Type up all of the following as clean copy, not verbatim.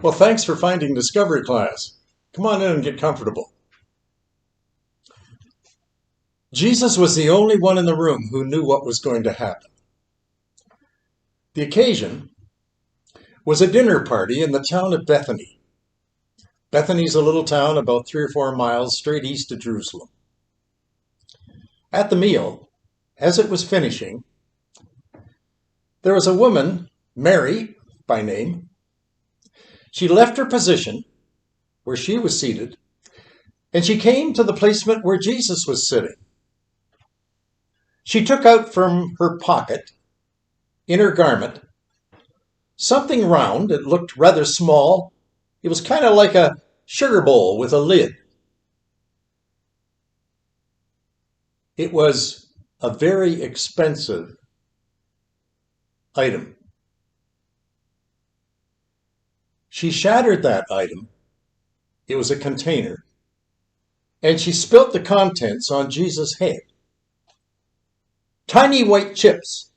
Well, thanks for finding Discovery class. Come on in and get comfortable. Jesus was the only one in the room who knew what was going to happen. The occasion was a dinner party in the town of Bethany. Bethany's a little town about 3 or 4 miles straight east of Jerusalem. At the meal, as it was finishing, there was a woman, Mary by name. She left her position where she was seated, and she came to the placement where Jesus was sitting. She took out from her pocket, in her garment, something round. It looked rather small. It was kind of like a sugar bowl with a lid. It was a very expensive item. She shattered that item. It was a container. And she spilt the contents on Jesus' head. Tiny white chips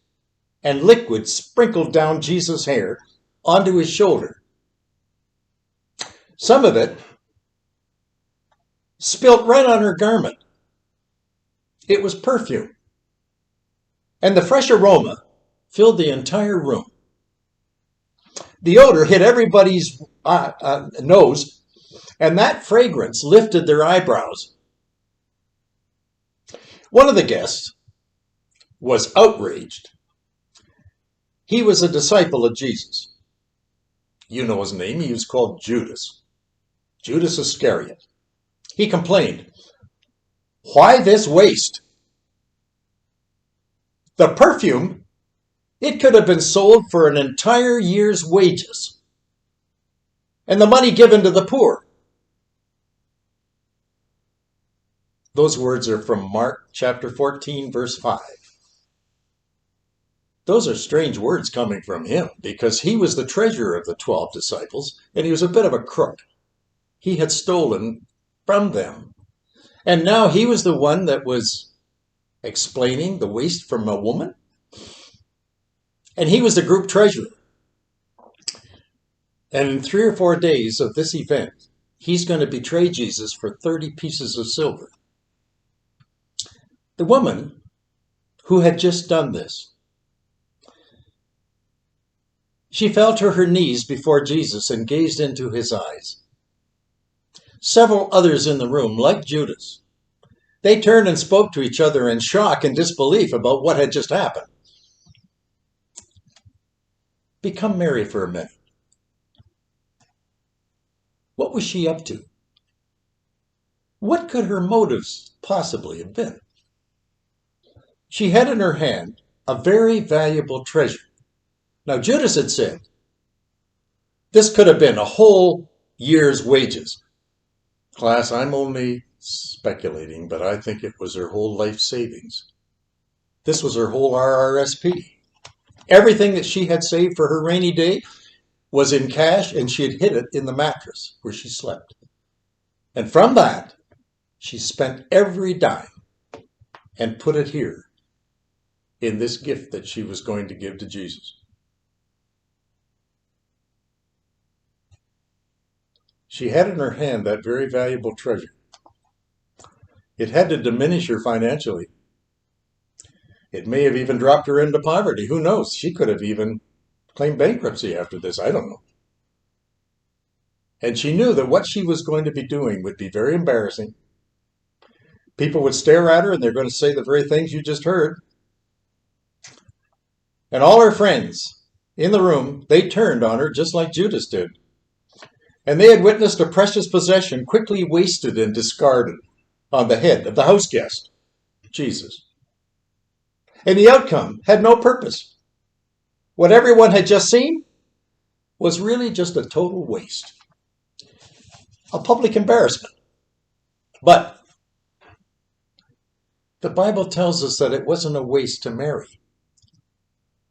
and liquid sprinkled down Jesus' hair onto his shoulder. Some of it spilt right on her garment. It was perfume. And the fresh aroma filled the entire room. The odor hit everybody's nose, and that fragrance lifted their eyebrows. One of the guests was outraged. He was a disciple of Jesus. You know his name. He was called Judas. Judas Iscariot. He complained, "Why this waste? The perfume, it could have been sold for an entire year's wages and the money given to the poor." Those words are from Mark chapter 14, verse 5. Those are strange words coming from him because he was the treasurer of the 12 disciples and he was a bit of a crook. He had stolen from them. And now he was the one that was explaining the waste from a woman. And he was the group treasurer. And in 3 or 4 days of this event, he's going to betray Jesus for 30 pieces of silver. The woman who had just done this, she fell to her knees before Jesus and gazed into his eyes. Several others in the room, like Judas, they turned and spoke to each other in shock and disbelief about what had just happened. Become Mary for a minute. What was she up to? What could her motives possibly have been? She had in her hand a very valuable treasure. Now, Judas had said, this could have been a whole year's wages. Class, I'm only speculating, but I think it was her whole life savings. This was her whole RRSP. Everything that she had saved for her rainy day was in cash, and she had hid it in the mattress where she slept. And from that, she spent every dime and put it here in this gift that she was going to give to Jesus. She had in her hand that very valuable treasure. It had to diminish her financially. It may have even dropped her into poverty. Who knows? She could have even claimed bankruptcy after this. I don't know. And she knew that what she was going to be doing would be very embarrassing. People would stare at her and they're going to say the very things you just heard. And all her friends in the room, they turned on her just like Judas did. And they had witnessed a precious possession quickly wasted and discarded on the head of the house guest, Jesus. And the outcome had no purpose. What everyone had just seen was really just a total waste. A public embarrassment. But the Bible tells us that it wasn't a waste to Mary,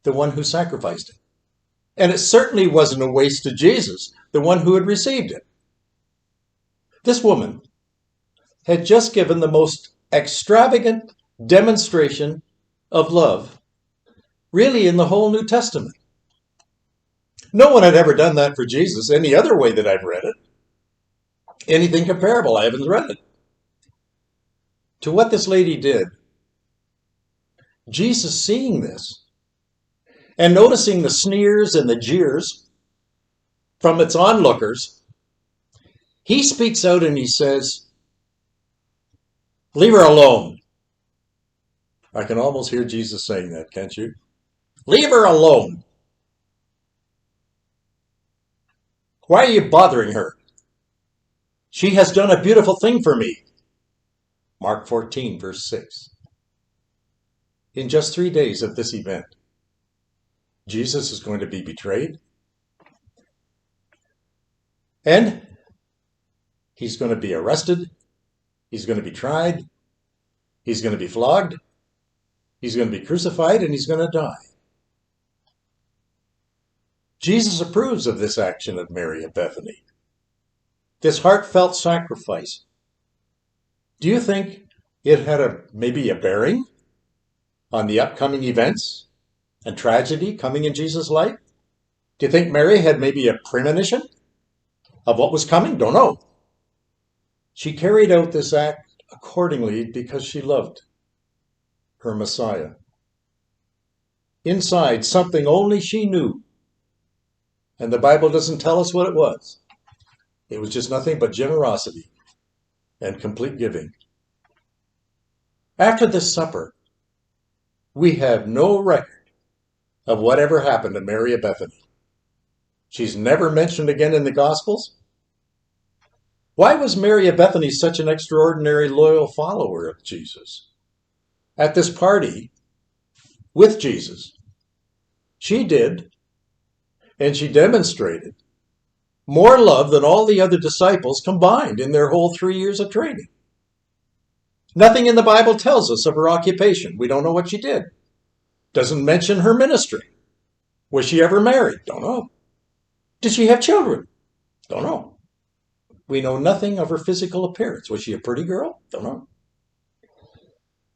the one who sacrificed it. And it certainly wasn't a waste to Jesus, the one who had received it. This woman had just given the most extravagant demonstration of love, really in the whole New Testament. No one had ever done that for Jesus any other way that I've read it. Anything comparable, I haven't read it. To what this lady did, Jesus seeing this and noticing the sneers and the jeers from its onlookers, he speaks out and he says, "Leave her alone." I can almost hear Jesus saying that, can't you? Leave her alone. Why are you bothering her? She has done a beautiful thing for me. Mark 14, verse 6. In just 3 days of this event, Jesus is going to be betrayed, and he's going to be arrested, he's going to be tried, he's going to be flogged, he's going to be crucified, and he's going to die. Jesus approves of this action of Mary of Bethany, this heartfelt sacrifice. Do you think it had maybe a bearing on the upcoming events and tragedy coming in Jesus' life? Do you think Mary had maybe a premonition of what was coming? Don't know. She carried out this act accordingly because she loved her Messiah. Inside, something only she knew, and the Bible doesn't tell us what it was. It was just nothing but generosity and complete giving. After this supper, we have no record of whatever happened to Mary of Bethany. She's never mentioned again in the Gospels. Why was Mary of Bethany such an extraordinary loyal follower of Jesus? At this party with Jesus, she did, and she demonstrated more love than all the other disciples combined in their whole 3 years of training. Nothing in the Bible tells us of her occupation. We don't know what she did. Doesn't mention her ministry. Was she ever married? Don't know. Did she have children? Don't know. We know nothing of her physical appearance. Was she a pretty girl? Don't know.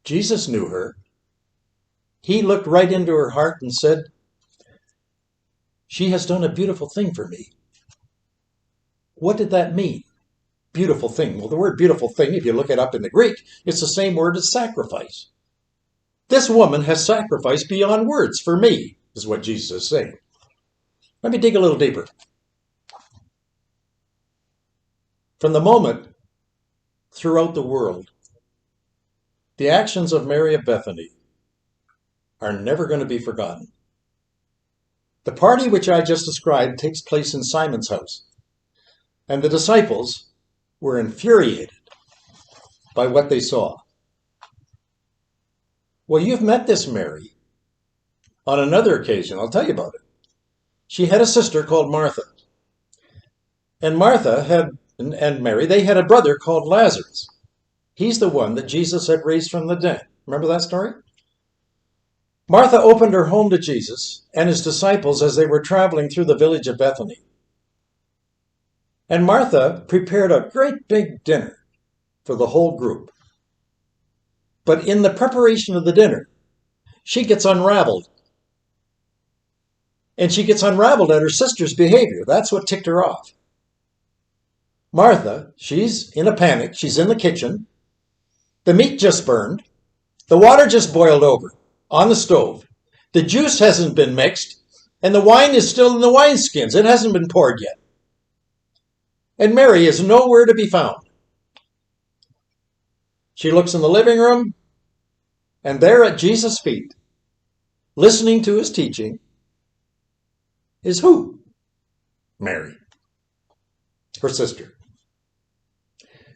Jesus knew her. He looked right into her heart and said, "She has done a beautiful thing for me." What did that mean? Beautiful thing. Well, the word beautiful thing, if you look it up in the Greek, it's the same word as sacrifice. This woman has sacrificed beyond words for me, is what Jesus is saying. Let me dig a little deeper. From the moment throughout the world, the actions of Mary of Bethany are never going to be forgotten. The party which I just described takes place in Simon's house, and the disciples were infuriated by what they saw. Well, you've met this Mary on another occasion. I'll tell you about it. She had a sister called Martha. And Martha and Mary, they had a brother called Lazarus. He's the one that Jesus had raised from the dead. Remember that story? Martha opened her home to Jesus and his disciples as they were traveling through the village of Bethany. And Martha prepared a great big dinner for the whole group. But in the preparation of the dinner, she gets unraveled. And she gets unraveled at her sister's behavior. That's what ticked her off. Martha, she's in a panic. She's in the kitchen. The meat just burned. The water just boiled over on the stove. The juice hasn't been mixed. And the wine is still in the wineskins. It hasn't been poured yet. And Mary is nowhere to be found. She looks in the living room, and there at Jesus' feet, listening to his teaching, is who? Mary, her sister.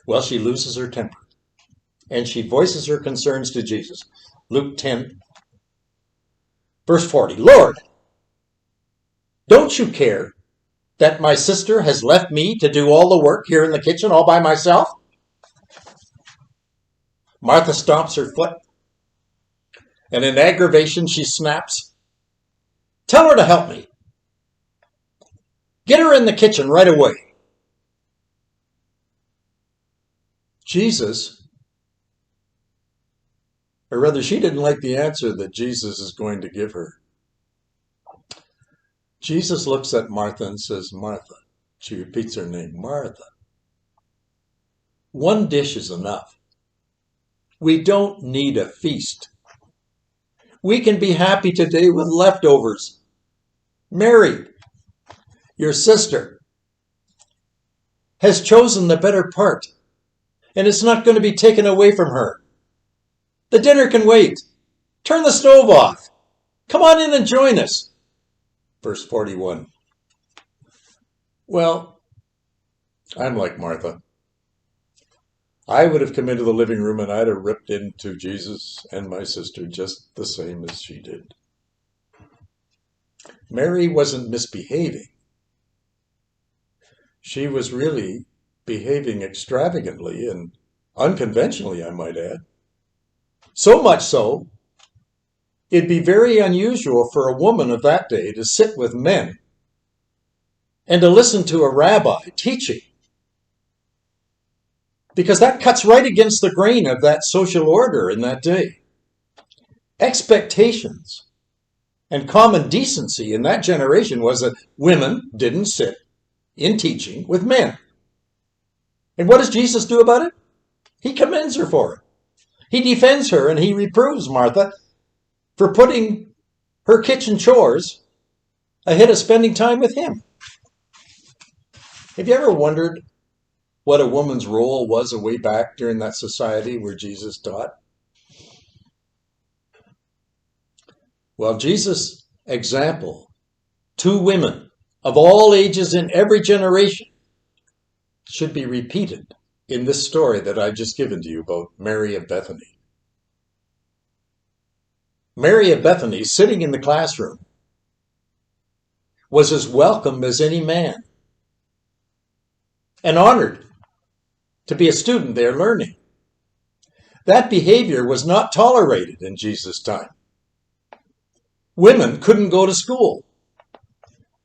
Well, she loses her temper, and she voices her concerns to Jesus. Luke 10, verse 40. "Lord, don't you care that my sister has left me to do all the work here in the kitchen all by myself?" Martha stomps her foot, and in aggravation she snaps, "Tell her to help me. Get her in the kitchen right away." Jesus, or rather she didn't like the answer that Jesus is going to give her. Jesus looks at Martha and says, Martha. She repeats her name, Martha. One dish is enough. We don't need a feast. We can be happy today with leftovers. Mary, your sister, has chosen the better part, and it's not going to be taken away from her. The dinner can wait. Turn the stove off. Come on in and join us. Verse 41. Well, I'm like Martha. I would have come into the living room and I'd have ripped into Jesus and my sister just the same as she did. Mary wasn't misbehaving. She was really behaving extravagantly and unconventionally, I might add. So much so, it'd be very unusual for a woman of that day to sit with men and to listen to a rabbi teaching, because that cuts right against the grain of that social order in that day. Expectations and common decency in that generation was that women didn't sit in teaching with men. And what does Jesus do about it? He commends her for it. He defends her and he reproves Martha for putting her kitchen chores ahead of spending time with him. Have you ever wondered what a woman's role was way back during that society where Jesus taught? Well, Jesus' example to women of all ages in every generation should be repeated in this story that I've just given to you about Mary of Bethany. Mary of Bethany, sitting in the classroom, was as welcome as any man and honored to be a student there learning. That behavior was not tolerated in Jesus' time. Women couldn't go to school.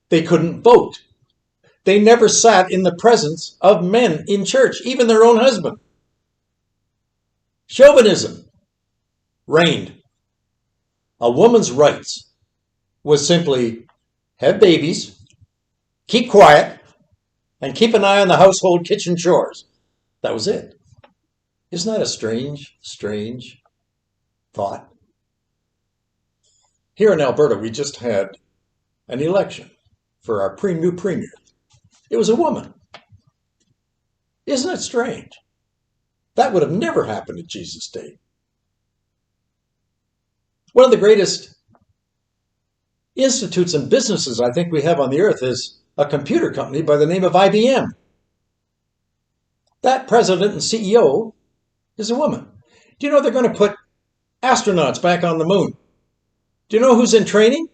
They couldn't vote. They never sat in the presence of men in church, even their own husband. Chauvinism reigned. A woman's rights was simply have babies, keep quiet, and keep an eye on the household kitchen chores. That was it. Isn't that a strange thought? Here in Alberta, we just had an election for our new premier. It was a woman. Isn't it strange? That would have never happened in Jesus' day. One of the greatest institutes and businesses I think we have on the earth is a computer company by the name of IBM. That president and CEO is a woman. Do you know they're going to put astronauts back on the moon? Do you know who's in training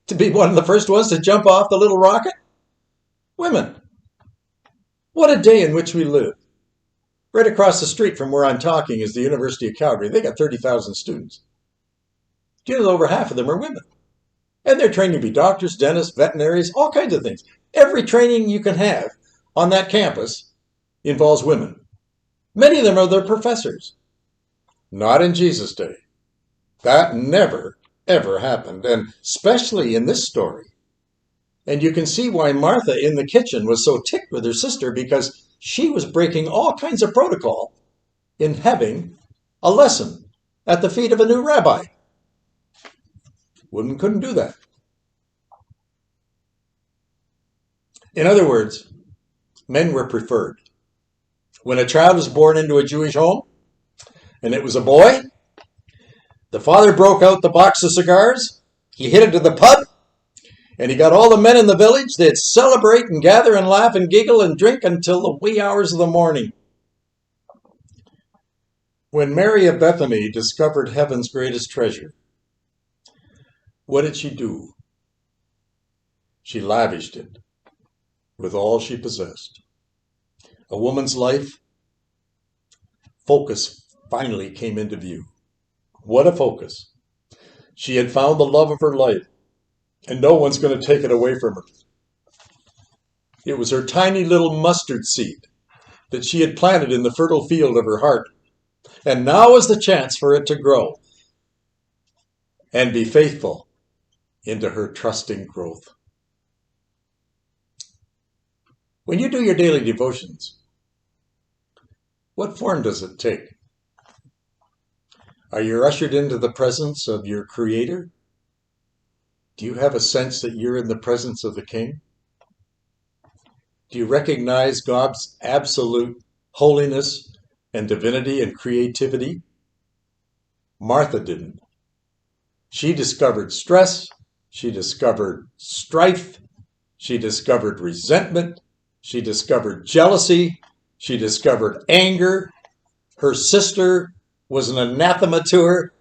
to be one of the first ones to jump off the little rocket? Women. What a day in which we live. Right across the street from where I'm talking is the University of Calgary. They got 30,000 students. Do you know over half of them are women? And they're trained to be doctors, dentists, veterinaries, all kinds of things. Every training you can have on that campus involves women. Many of them are their professors. Not in Jesus' day. That never, ever happened, and especially in this story. And you can see why Martha in the kitchen was so ticked with her sister, because she was breaking all kinds of protocol in having a lesson at the feet of a new rabbi. Women couldn't do that. In other words, men were preferred. When a child was born into a Jewish home, and it was a boy, the father broke out the box of cigars, he hid it to the pub, and he got all the men in the village. They'd celebrate and gather and laugh and giggle and drink until the wee hours of the morning. When Mary of Bethany discovered heaven's greatest treasure, what did she do? She lavished it with all she possessed. A woman's life, focus finally came into view. What a focus. She had found the love of her life, and no one's going to take it away from her. It was her tiny little mustard seed that she had planted in the fertile field of her heart. And now is the chance for it to grow and be faithful into her trusting growth. When you do your daily devotions, what form does it take? Are you ushered into the presence of your Creator? Do you have a sense that you're in the presence of the King? Do you recognize God's absolute holiness and divinity and creativity? Martha didn't. She discovered stress. She discovered strife. She discovered resentment. She discovered jealousy. She discovered anger. Her sister was an anathema to her.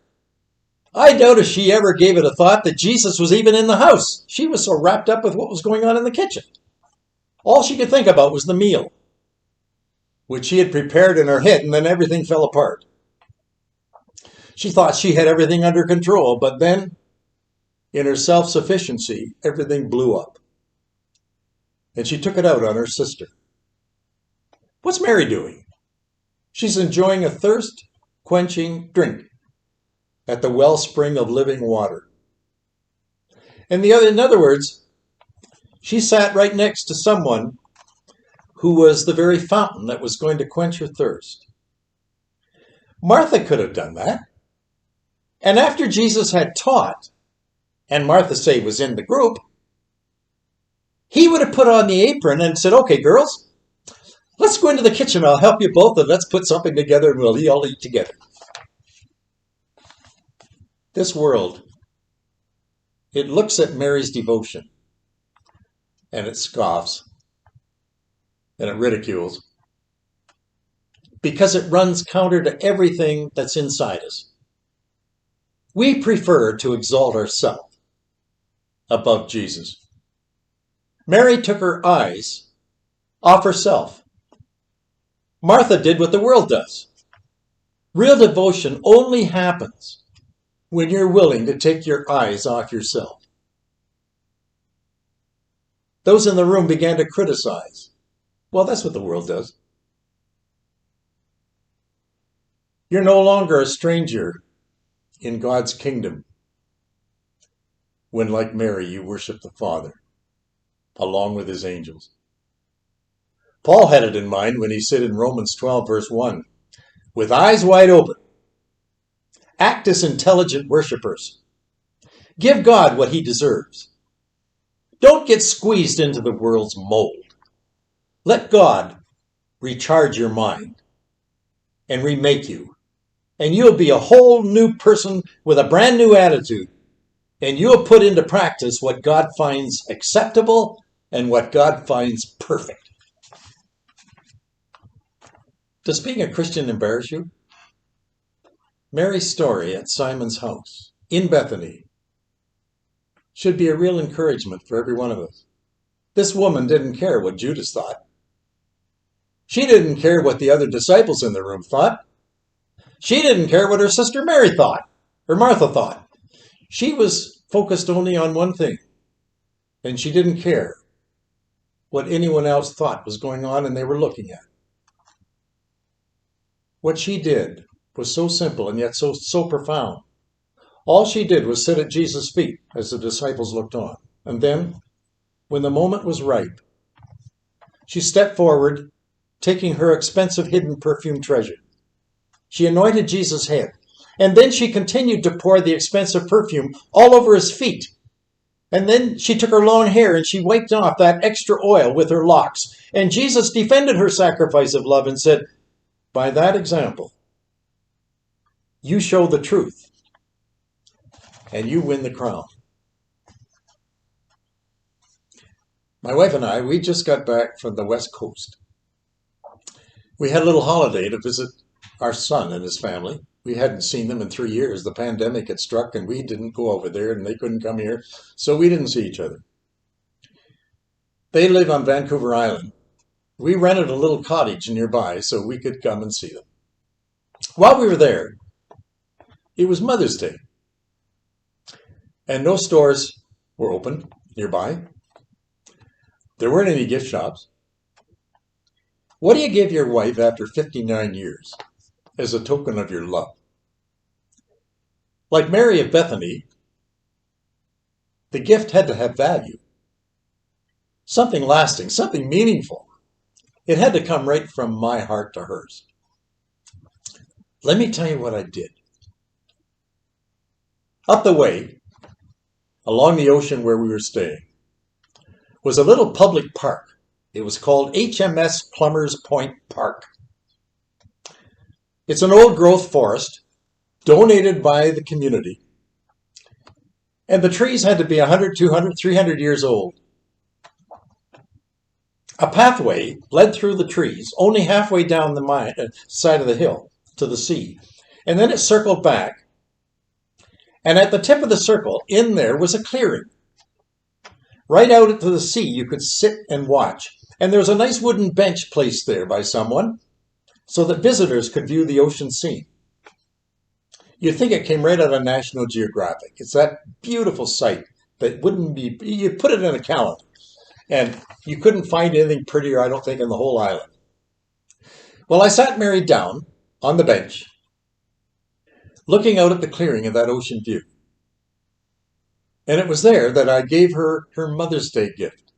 I doubt if she ever gave it a thought that Jesus was even in the house. She was so wrapped up with what was going on in the kitchen. All she could think about was the meal, which she had prepared in her head, and then everything fell apart. She thought she had everything under control, but then, in her self-sufficiency, everything blew up. And she took it out on her sister. What's Mary doing? She's enjoying a thirst-quenching drink at the wellspring of living water. In other words, she sat right next to someone who was the very fountain that was going to quench her thirst. Martha could have done that. And after Jesus had taught, and Martha, say, was in the group, he would have put on the apron and said, okay, girls, let's go into the kitchen. I'll help you both, and let's put something together, and we'll all eat together. This world, it looks at Mary's devotion, and it scoffs, and it ridicules, because it runs counter to everything that's inside us. We prefer to exalt ourselves above Jesus. Mary took her eyes off herself. Martha did what the world does. Real devotion only happens when you're willing to take your eyes off yourself. Those in the room began to criticize. Well, that's what the world does. You're no longer a stranger in God's kingdom when, like Mary, you worship the Father along with his angels. Paul had it in mind when he said in Romans 12, verse 1, with eyes wide open, act as intelligent worshipers. Give God what he deserves. Don't get squeezed into the world's mold. Let God recharge your mind and remake you. And you'll be a whole new person with a brand new attitude. And you'll put into practice what God finds acceptable and what God finds perfect. Does being a Christian embarrass you? Mary's story at Simon's house in Bethany should be a real encouragement for every one of us. This woman didn't care what Judas thought. She didn't care what the other disciples in the room thought. She didn't care what her sister Mary thought, or Martha thought. She was focused only on one thing, and she didn't care what anyone else thought was going on and they were looking at. What she did was so simple and yet so profound. All she did was sit at Jesus' feet as the disciples looked on. And then, when the moment was ripe, she stepped forward, taking her expensive hidden perfume treasure. She anointed Jesus' head, and then she continued to pour the expensive perfume all over his feet. And then she took her long hair and she wiped off that extra oil with her locks. And Jesus defended her sacrifice of love and said, by that example, you show the truth and you win the crown. My wife and I, we just got back from the West Coast. We had a little holiday to visit our son and his family. We hadn't seen them in 3 years. The pandemic had struck and we didn't go over there and they couldn't come here. So we didn't see each other. They live on Vancouver Island. We rented a little cottage nearby so we could come and see them. While we were there, it was Mother's Day. And no stores were open nearby. There weren't any gift shops. What do you give your wife after 59 years as a token of your love? Like Mary of Bethany, the gift had to have value. Something lasting, something meaningful. It had to come right from my heart to hers. Let me tell you what I did. Up the way, along the ocean where we were staying, was a little public park. It was called HMS Plumbers Point Park. It's an old growth forest donated by the community. And the trees had to be 100, 200, 300 years old. A pathway led through the trees, only halfway down the side of the hill to the sea. And then it circled back. And at the tip of the circle, in there was a clearing. Right out into the sea, you could sit and watch. And there was a nice wooden bench placed there by someone so that visitors could view the ocean scene. You'd think it came right out of National Geographic. It's that beautiful sight that wouldn't be, you'd put it in a calendar. And you couldn't find anything prettier, I don't think, in the whole island. Well, I sat Mary down on the bench, looking out at the clearing of that ocean view. And it was there that I gave her her Mother's Day gift.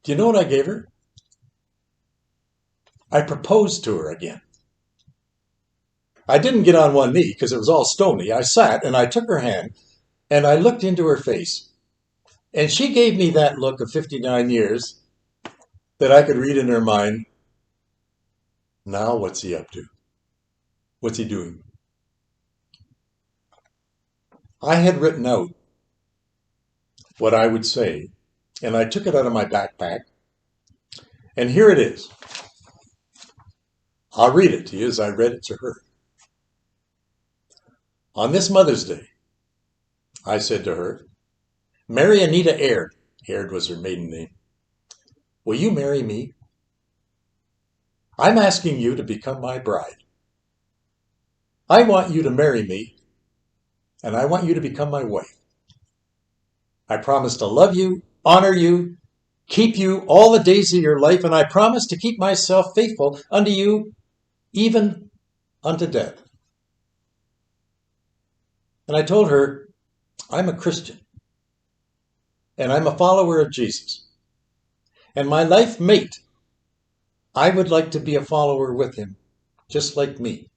Do you know what I gave her? I proposed to her again. I didn't get on one knee because it was all stony. I sat and I took her hand and I looked into her face. And she gave me that look of 59 years that I could read in her mind. Now what's he up to? What's he doing? I had written out what I would say, and I took it out of my backpack. And here it is. I'll read it to you as I read it to her. On this Mother's Day, I said to her, Mary Anita Aird, Aird was her maiden name, will you marry me? I'm asking you to become my bride. I want you to marry me, and I want you to become my wife. I promise to love you, honor you, keep you all the days of your life, and I promise to keep myself faithful unto you, even unto death. And I told her, I'm a Christian, and I'm a follower of Jesus. And my life mate, I would like to be a follower with him, just like me.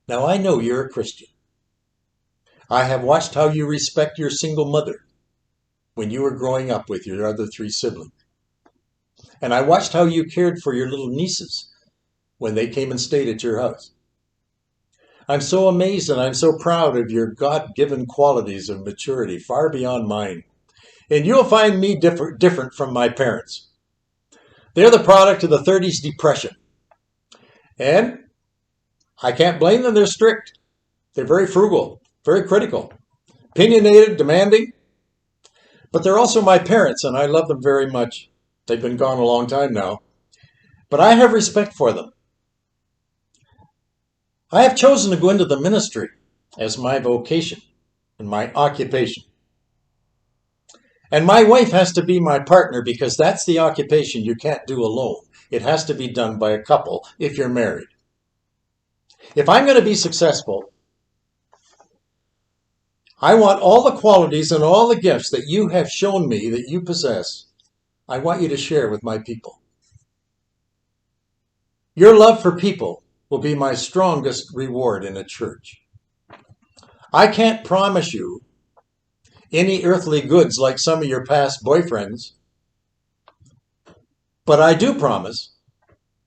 Now I know you're a Christian. I have watched how you respect your single mother when you were growing up with your other 3 siblings. And I watched how you cared for your little nieces when they came and stayed at your house. I'm so amazed and I'm so proud of your God-given qualities of maturity, far beyond mine. And you'll find me different from my parents. They're the product of the 30s depression. And I can't blame them, they're strict. They're very frugal, very critical, opinionated, demanding. But they're also my parents, and I love them very much. They've been gone a long time now. But I have respect for them. I have chosen to go into the ministry as my vocation and my occupation. And my wife has to be my partner because that's the occupation you can't do alone. It has to be done by a couple if you're married. If I'm going to be successful, I want all the qualities and all the gifts that you have shown me that you possess. I want you to share with my people. Your love for people will be my strongest reward in a church. I can't promise you any earthly goods like some of your past boyfriends, but I do promise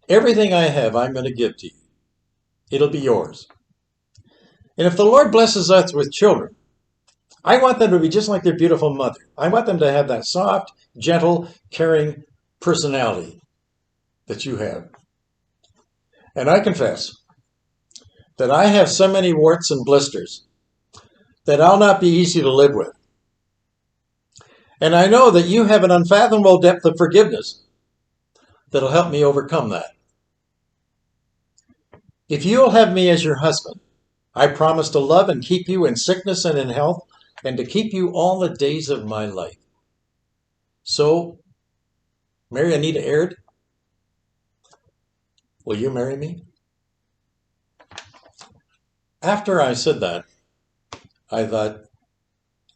everything I have I'm going to give to you. It'll be yours. And if the Lord blesses us with children, I want them to be just like their beautiful mother. I want them to have that soft, gentle, caring personality that you have. And I confess that I have so many warts and blisters that I'll not be easy to live with. And I know that you have an unfathomable depth of forgiveness that'll help me overcome that. If you'll have me as your husband, I promise to love and keep you in sickness and in health, and to keep you all the days of my life. So, Mary Anita Aird, will you marry me? After I said that, I thought,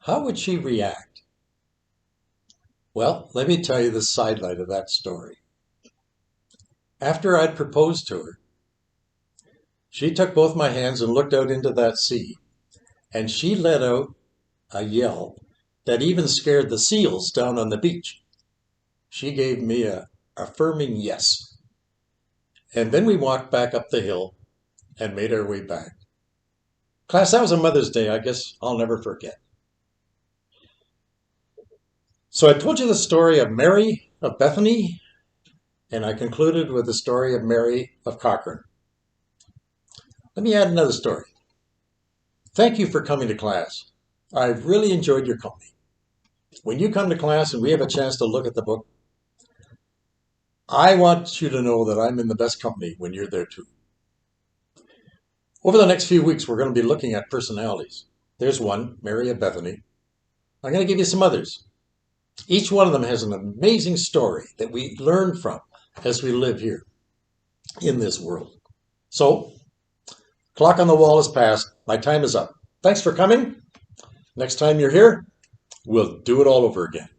how would she react Well, let me tell you the sidelight of that story. After I'd proposed to her, she took both my hands and looked out into that sea, and she let out a yell that even scared the seals down on the beach. She gave me a affirming yes. And then we walked back up the hill and made our way back. Class, that was a Mother's Day I guess I'll never forget. So I told you the story of Mary of Bethany, and I concluded with the story of Mary of Cochrane. Let me add another story. Thank you for coming to class. I've really enjoyed your company. When you come to class and we have a chance to look at the book, I want you to know that I'm in the best company when you're there too. Over the next few weeks, we're going to be looking at personalities. There's one, Mary of Bethany. I'm going to give you some others. Each one of them has an amazing story that we learn from as we live here in this world. So, clock on the wall is past. My time is up. Thanks for coming. Next time you're here, we'll do it all over again.